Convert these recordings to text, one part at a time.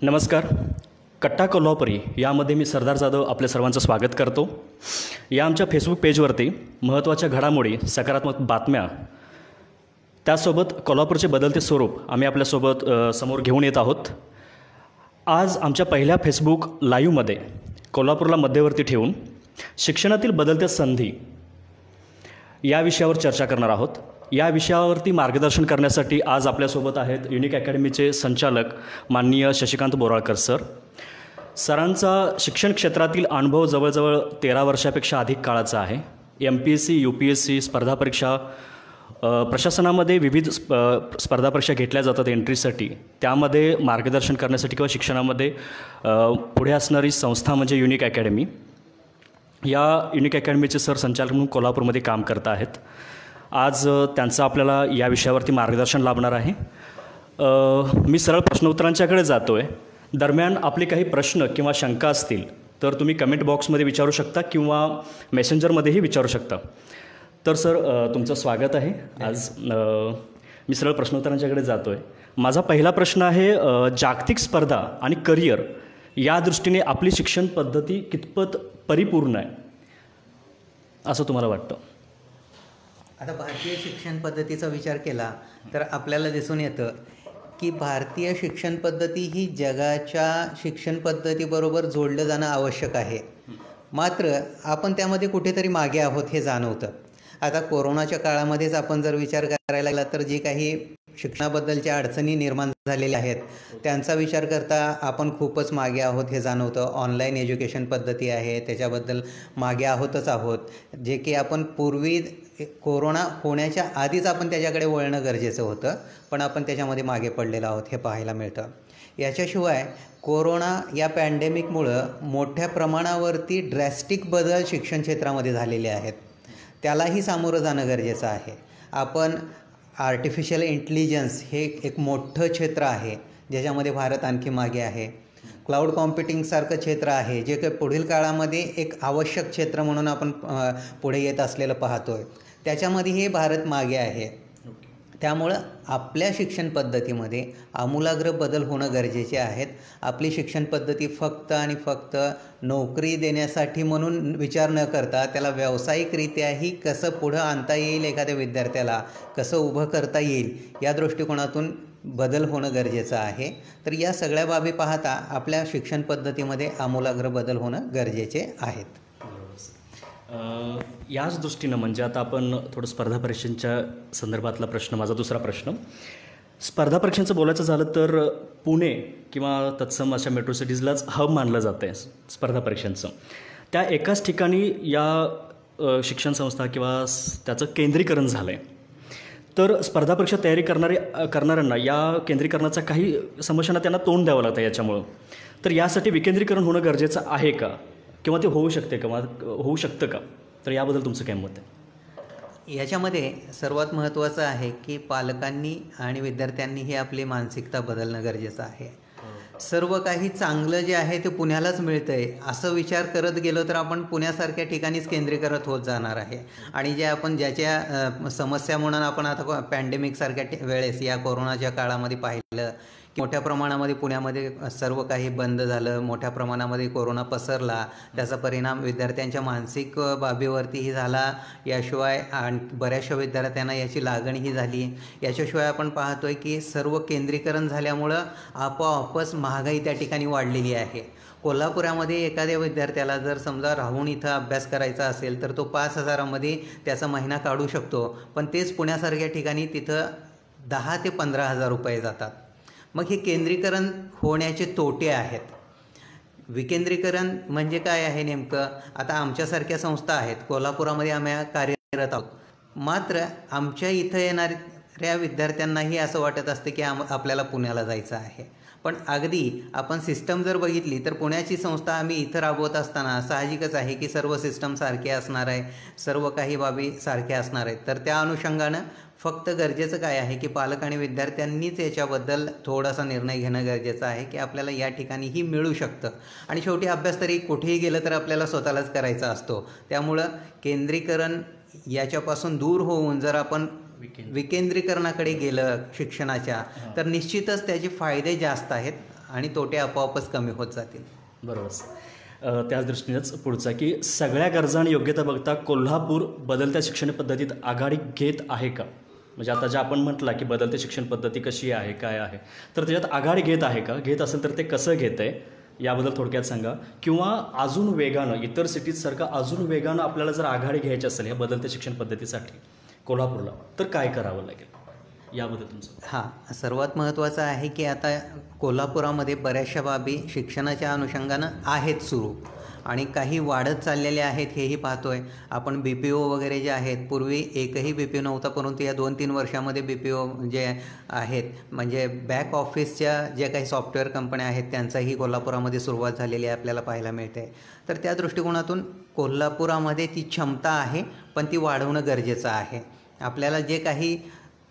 नमस्कार. कट्टा कोल्हापुरी यामध्ये मी सरदार जाधव आपल्या सर्वांचं स्वागत करतो. या आमच्या फेसबुक पेजवरती महत्त्वाच्या घडामोडी, सकारात्मक बातम्या, त्यासोबत कोल्हापूरचे बदलते स्वरूप आम्ही आपल्यासोबत समोर घेऊन येत आहोत. आज आमच्या पहिल्या फेसबुक लाईव्हमध्ये कोल्हापूरला मध्यवर्ती ठेवून शिक्षणातील बदलत्या संधी या विषयावर चर्चा करणार आहोत. या विषयावरती मार्गदर्शन करण्यासाठी आज आपल्यासोबत आहेत युनिक अकॅडमीचे संचालक माननीय शशिकांत बोराळकर सर. सरांचा शिक्षण क्षेत्रातील अनुभव जवळजवळ 13 वर्षापेक्षा अधिक काळाचा आहे. MPSC, UPSC स्पर्धा परीक्षा, प्रशासनामध्ये विविध स्पर्धा परीक्षा घेतल्या जातात एंट्रीसाठी. त्यामध्ये मार्गदर्शन करण्यासाठी किंवा शिक्षणामध्ये पुढे असणारी संस्था म्हणजे युनिक अकॅडमी. या युनिक अकॅडमीचे सर संचालक म्हणून कोल्हापूरमध्ये काम करत आहेत. आज त्यांचं आपल्याला या विषयावरती मार्गदर्शन लाभणार आहे. मी सरळ प्रश्नोत्तरांच्याकडे जातो आहे. दरम्यान आपले काही प्रश्न किंवा शंका असतील तर तुम्ही कमेंट बॉक्समध्ये विचारू शकता किंवा मेसेंजरमध्येही विचारू शकता. तर सर तुमचं स्वागत आहे. आज मी सरळ प्रश्नोत्तरांच्याकडे जातो आहे. माझा पहिला प्रश्न आहे, जागतिक स्पर्धा आणि करिअर या दृष्टीने आपली शिक्षण पद्धती कितपत परिपूर्ण आहे असं तुम्हाला वाटतं? आता भारतीय शिक्षण पद्धतीचा विचार केला तर आपल्याला दिसून येतं की भारतीय शिक्षण पद्धती ही जगाच्या शिक्षण पद्धतीबरोबर जोडलं जाणं आवश्यक आहे. मात्र आपण त्यामध्ये कुठेतरी मागे आहोत हे जाणवतं. आता कोरोनाच्या काळामध्येच आपण जर विचार करायला लागला तर जे काही शिक्षणाबद्दलच्या अडचणी निर्माण झालेल्या आहेत त्यांचा विचार करता आपण खूपच मागे आहोत हे जाणवतं. ऑनलाईन एज्युकेशन पद्धती आहे त्याच्याबद्दल मागे आहोतच आहोत. जे की आपण पूर्वी कोरोना होण्याच्या आधीच आपण त्याच्याकडे वळणं गरजेचं होतं, पण आपण त्याच्यामध्ये मागे पडलेलो आहोत हे पाहायला मिळतं. याच्याशिवाय कोरोना या पॅन्डेमिकमुळं मोठ्या प्रमाणावरती ड्रॅस्टिक बदल शिक्षण क्षेत्रामध्ये झालेले आहेत. त्यालाही सामोरं जाणं गरजेचं आहे. आपण आर्टिफिशियल इंटेलिजन्स हे एक मोठं क्षेत्र आहे ज्याच्यामध्ये भारत आणखी मागे आहे. क्लाउड कॉम्प्युटिंगसारखं क्षेत्र आहे जे काही पुढील काळामध्ये एक आवश्यक क्षेत्र म्हणून आपण पुढे येत असलेलं पाहतो आहे. त्याच्यामध्येही भारत मागे आहे. त्यामुळं आपल्या शिक्षण पद्धतीमध्ये आमूलाग्र बदल होणं गरजेचे आहेत. आपली शिक्षण पद्धती फक्त आणि फक्त नोकरी देण्यासाठी म्हणून विचार न करता त्याला व्यावसायिकरित्याही कसं पुढं आणता येईल, एखाद्या विद्यार्थ्याला कसं उभं करता येईल या दृष्टिकोनातून बदल होणं गरजेचं आहे. तर या सगळ्या बाबी पाहता आपल्या शिक्षण पद्धतीमध्ये आमूलाग्र बदल होणं गरजेचे आहेत. याच दृष्टीनं म्हणजे आता आपण थोडं स्पर्धा परीक्षांच्या संदर्भातला प्रश्न, माझा दुसरा प्रश्न, स्पर्धा परीक्षांचं बोलायचं झालं तर पुणे किंवा तत्सम अशा मेट्रो सिटीजलाच हब मानलं जातं आहे स्पर्धा परीक्षांचं. त्या एकाच ठिकाणी या शिक्षण संस्था किंवा त्याचं केंद्रीकरण झालं आहे. तर स्पर्धा परीक्षा तयारी करणाऱ्यांना या केंद्रीकरणाचा काही समस्यांना त्यांना तोंड द्यावं लागतं याच्यामुळं. तर यासाठी विकेंद्रीकरण होणं गरजेचं आहे का, किंवा ते होऊ शकते किंवा होऊ शकतं का? तर याबद्दल तुमचं काय मत आहे? याच्यामध्ये सर्वात महत्त्वाचं आहे की पालकांनी आणि विद्यार्थ्यांनी ही आपली मानसिकता बदलणं गरजेचं आहे. सर्व काही चांगलं जे आहे ते पुण्यालाच मिळतं आहे असं विचार करत गेलो तर आपण पुण्यासारख्या ठिकाणीच केंद्रीकृत होत जाणार आहे. आणि जे आपण ज्याच्या समस्या म्हणून आपण आता पॅन्डेमिकसारख्या वेळेस या कोरोनाच्या काळामध्ये पाहिलं की मोठ्या प्रमाणामध्ये पुण्यामध्ये सर्व काही बंद झालं, मोठ्या प्रमाणामध्ये कोरोना पसरला, त्याचा परिणाम विद्यार्थ्यांच्या मानसिक बाबीवरतीही झाला. याशिवाय बऱ्याचशा विद्यार्थ्यांना याची लागणही झाली. याच्याशिवाय आपण पाहतो आहे की सर्व केंद्रीकरण झाल्यामुळं आपोआपच महागाई त्या ठिकाणी वाढलेली आहे. कोल्हापुरामध्ये एखाद्या विद्यार्थ्याला जर समजा राहून इथं अभ्यास करायचा असेल तर तो 5,000मध्ये त्याचा महिना काढू शकतो, पण तेच पुण्यासारख्या ठिकाणी तिथं 10,000 ते 15,000 रुपये जातात. मग हे केंद्रीकरण होण्याचे तोटे आहेत. विकेंद्रीकरण म्हणजे काय आहे नेमकं? आता आमच्यासारख्या संस्था आहेत कोल्हापुरामध्ये, आम्ही कार्यरत आहोत. मात्र आमच्या इथं येणाऱ्या विद्यार्थ्यांनाही असं वाटत असतं की आपल्याला पुण्याला जायचं आहे. पण अगदी आपण सिस्टम जर बघितली तर पुण्याची संस्था आम्ही इथं राबवत असताना साहजिकच आहे की सर्व सिस्टम सारखे असणार आहे, सर्व काही बाबी सारख्या असणार आहेत. तर त्या अनुषंगानं फक्त गरजेचं काय आहे की पालक आणि विद्यार्थ्यांनीच याच्याबद्दल थोडासा निर्णय घेणं गरजेचं आहे की आपल्याला या ठिकाणीही मिळू शकतं. आणि शेवटी अभ्यास तरी कुठेही गेलं तर आपल्याला स्वतःलाच करायचा असतो. त्यामुळं केंद्रीकरण याच्यापासून दूर होऊन जर आपण विकेंद्रीकरणाकडे गेलं शिक्षणाच्या तर निश्चितच त्याचे फायदे जास्त आहेत. आणि तोटे आपोआपच कमी होत जातील. बरोबर. त्याच दृष्टीनेच पुढचा की सगळ्या गरजा आणि योग्यता बघता कोल्हापूर बदलत्या शिक्षण पद्धतीत आघाडी घेत आहे का? म्हणजे आता जे आपण म्हटलं की बदलते शिक्षण पद्धती कशी आहे, काय आहे, तर त्याच्यात आघाडी घेत आहे का? घेत असेल तर ते कसं घेत आहे याबद्दल थोडक्यात सांगा. किंवा अजून वेगानं इतर सिटीजसारखं अजून वेगानं आपल्याला जर आघाडी घ्यायची असेल ह्या बदलत्या शिक्षण पद्धतीसाठी कोल्हापूरला, तर काय करावं लागेल याबद्दल तुमचं? हां, सर्वात महत्त्वाचं आहे की आता कोल्हापुरामध्ये बऱ्याचशा बाबी शिक्षणाच्या अनुषंगानं आहेत सुरू आणि काही वाढत चाललेल्या आहेत हेही पाहतोय आपण. BPO वगैरे जे आहेत, पूर्वी एकही BPO नव्हता, परंतु या 2-3 वर्षामध्ये BPO जे आहेत म्हणजे बॅक ऑफिसच्या ज्या काही सॉफ्टवेअर कंपन्या आहेत त्यांचाही कोल्हापुरामध्ये सुरुवात झालेली आहे आपल्याला पाहायला मिळते. तर त्या दृष्टिकोनातून कोल्हापुरामध्ये ती क्षमता आहे, पण ती वाढवणं गरजेचं आहे. आपल्याला जे काही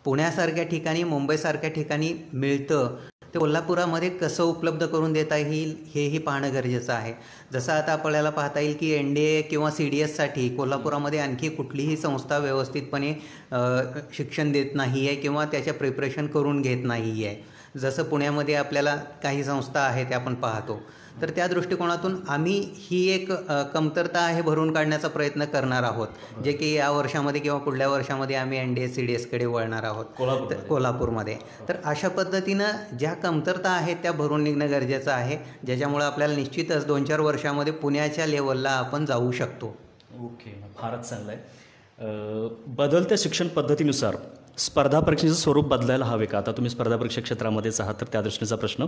पुण्यासारख्या ठिकाणी, मुंबईसारख्या ठिकाणी मिळतं ते कोल्हापुरामध्ये कसं उपलब्ध करून देता येईल हेही पाहणं गरजेचं आहे. जसं आता आपल्याला पाहता येईल की NDA किंवा CDSसाठी कोल्हापुरामध्ये आणखी कुठलीही संस्था व्यवस्थितपणे शिक्षण देत नाही आहे किंवा त्याच्या प्रिपरेशन करून घेत नाही आहे. जसं पुण्यामध्ये आपल्याला काही संस्था आहेत त्या आपण पाहतो. तर त्या दृष्टिकोनातून आम्ही ही एक कमतरता आहे भरून काढण्याचा प्रयत्न करणार आहोत, जे की या वर्षामध्ये किंवा पुढल्या वर्षामध्ये आम्ही NDA CDSकडे वळणार आहोत कोल्हापूरमध्ये. तर अशा पद्धतीनं ज्या कमतरता आहेत त्या भरून निघणं गरजेचं आहे, ज्याच्यामुळं आपल्याला निश्चितच 2-4 वर्षामध्ये पुण्याच्या लेवलला आपण जाऊ शकतो. ओके, फारच चांगलं आहे. बदलत्या शिक्षण पद्धतीनुसार स्पर्धा परीक्षेचं स्वरूप बदलायला हवे का? आता तुम्ही स्पर्धा परीक्षा क्षेत्रामध्येच आहात, तर त्या दृष्टीचा प्रश्न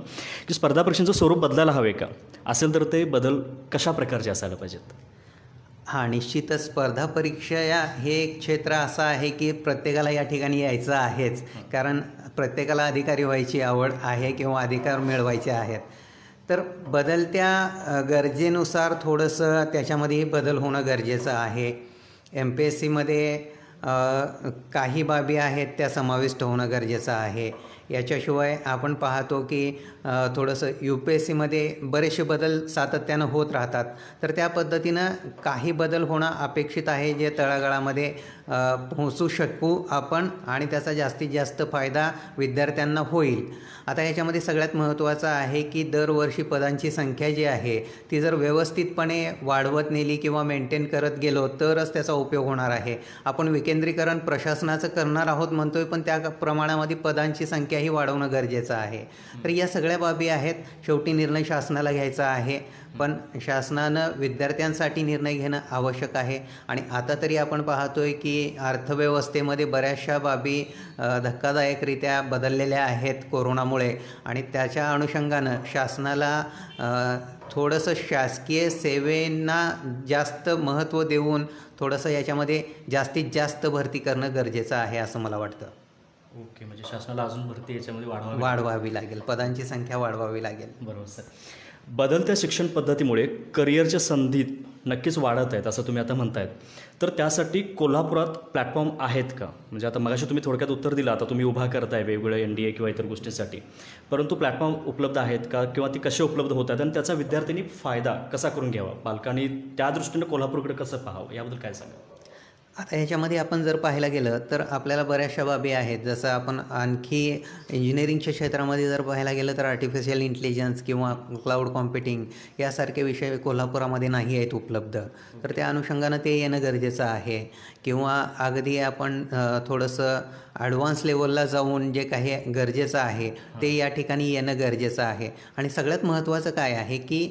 की स्पर्धा परीक्षेचं स्वरूप बदलायला हवे का? असेल तर ते बदल कशा प्रकारचे असायला पाहिजेत? हां, निश्चितच स्पर्धा परीक्षा हे एक क्षेत्र असं आहे की प्रत्येकाला या ठिकाणी यायचं आहेच, कारण प्रत्येकाला अधिकारी व्हायची आवड आहे किंवा अधिकार मिळवायचे आहेत. तर बदलत्या गरजेनुसार थोडंसं त्याच्यामध्येही बदल होणं गरजेचं आहे. MPSCमध्ये काही बाबी आहेत त्या समाविष्ट होणं गरजेचं आहे. याच्याशिवाय आपण पाहतो की थोडंसं UPSCमध्ये बरेचसे बदल सातत्यानं होत राहतात. तर त्या पद्धतीनं काही बदल होणं अपेक्षित आहे जे तळागाळामध्ये पोहोचू शकू आपण आणि त्याचा जास्तीत जास्त फायदा विद्यार्थ्यांना होईल. आता याच्यामध्ये सगळ्यात महत्त्वाचं आहे की दरवर्षी पदांची संख्या जी आहे ती जर व्यवस्थितपणे वाढवत नेली किंवा मेंटेन करत गेलो तरच त्याचा उपयोग होणार आहे. आपण विकेंद्रीकरण प्रशासनाचं करणार आहोत म्हणतोय, पण त्या प्रमाणामध्ये पदांची संख्याही वाढवणं गरजेचं आहे. तर या सगळ्या बाबी आहेत. शेवटी निर्णय शासनाला घ्यायचा आहे, पण शासनानं विद्यार्थ्यांसाठी निर्णय घेणं आवश्यक आहे. आणि आता तरी आपण पाहतोय की अर्थव्यवस्थेमध्ये बऱ्याचशा बाबी धक्कादायकरित्या बदललेल्या आहेत कोरोनामुळे, आणि त्याच्या अनुषंगानं शासनाला थोडंसं शासकीय सेवेंना जास्त महत्त्व देऊन थोडंसं याच्यामध्ये जास्तीत जास्त भरती करणं गरजेचं आहे असं मला वाटतं. ओके, म्हणजे शासनाला अजून भरती याच्यामध्ये वाढवावी लागेल, पदांची संख्या वाढवावी लागेल. बरोबर सर. बदलत्या शिक्षण पद्धतीमुळे करिअरच्या संधी नक्कीच वाढत आहेत असं तुम्ही आता म्हणतायत, तर त्यासाठी कोल्हापुरात प्लॅटफॉर्म आहेत का? म्हणजे आता मगाशी तुम्ही थोडक्यात उत्तर दिलं, आता तुम्ही उभा करताय वेगवेगळ्या NDA किंवा इतर गोष्टींसाठी, परंतु प्लॅटफॉर्म उपलब्ध आहेत का किंवा ती कसे उपलब्ध होत आहेत आणि त्याचा विद्यार्थ्यांनी फायदा कसा करून घ्यावा, पालकांनी त्या दृष्टीनं कोल्हापूरकडे कसं पाहावं याबद्दल काय सांगा? आता ह्याच्यामध्ये आपण जर पाहायला गेलं तर आपल्याला बऱ्याचशा बाबी आहेत. जसं आपण आणखी इंजिनिअरिंगच्या क्षेत्रामध्ये जर पाहायला गेलं तर आर्टिफिशियल इंटेलिजन्स किंवा क्लाउड कॉम्प्युटिंग यासारखे विषय कोल्हापुरामध्ये नाही आहेत उपलब्ध. तर त्या अनुषंगानं ते येणं गरजेचं आहे. किंवा अगदी आपण थोडंसं ॲडव्हान्स लेवलला जाऊन जे काही गरजेचं आहे ते या ठिकाणी येणं गरजेचं आहे. आणि सगळ्यात महत्त्वाचं काय आहे की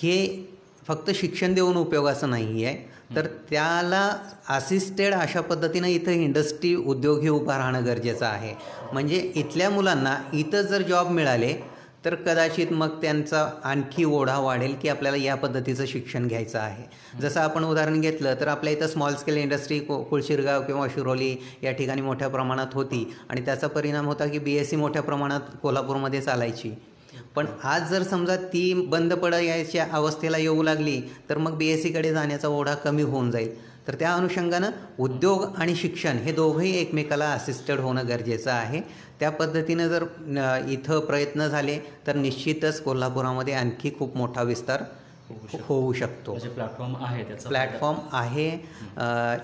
हे फक्त शिक्षण देऊन उपयोगाचं नाही आहे, तर त्याला असिस्टेड अशा पद्धतीनं इथं इंडस्ट्री उद्योगही उभा राहणं गरजेचं आहे. म्हणजे इथल्या मुलांना इथं जर जॉब मिळाले तर कदाचित मग त्यांचा आणखी ओढा वाढेल की आपल्याला या पद्धतीचं शिक्षण घ्यायचं आहे. जसं आपण उदाहरण घेतलं तर आपल्या इथं स्मॉल स्केल इंडस्ट्री कुळशिरगाव किंवा शिरोली या ठिकाणी मोठ्या प्रमाणात होती आणि त्याचा परिणाम होता की BSc मोठ्या प्रमाणात कोल्हापूरमध्ये चालायची. पण आज जर समजा ती बंद पडायच्या अवस्थेला येऊ लागली तर मग BScकडे जाण्याचा ओढा कमी होऊन जाईल. तर त्या अनुषंगानं उद्योग आणि शिक्षण हे दोघंही एकमेकाला असिस्टेड होणं गरजेचं आहे. त्या पद्धतीनं जर इथं प्रयत्न झाले तर निश्चितच कोल्हापुरामध्ये आणखी खूप मोठा विस्तार होऊ शकतो. म्हणजे प्लॅटफॉर्म आहे.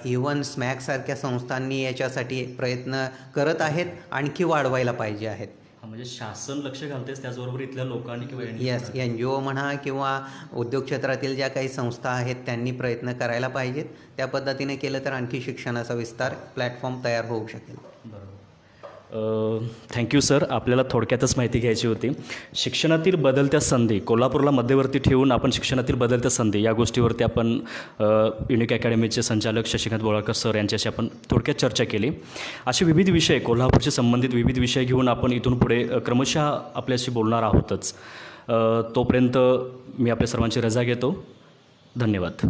इव्हन स्मॅकसारख्या संस्थांनी याच्यासाठी प्रयत्न करत आहेत, आणखी वाढवायला पाहिजे आहेत. म्हणजे शासन लक्ष घालतेच, त्याचबरोबर इथल्या लोकांनी किंवा यस, NGO म्हणा किंवा उद्योग क्षेत्रातील ज्या काही संस्था आहेत त्यांनी प्रयत्न करायला पाहिजेत. त्या पद्धतीने केलं तर आणखी शिक्षणाचा विस्तार प्लॅटफॉर्म तयार होऊ शकेल. Thank you sir. आपल्याला थोडक्यातच माहिती घ्यायची होती. शिक्षणातील बदलत्या संधी, कोल्हापूरला मध्यवर्ती ठेवून आपण शिक्षणातील बदलत्या संधी या गोष्टीवरती आपण युनिक अकॅडमीचे संचालक शशिकांत बोळाकर सर यांच्याशी आपण थोडक्यात चर्चा केली. असे विविध विषय, कोल्हापूरशी संबंधित विविध विषय घेऊन आपण इथून पुढे क्रमशः आपल्याशी बोलणार आहोतच. तोपर्यंत मी आपल्या सर्वांची रजा घेतो. धन्यवाद.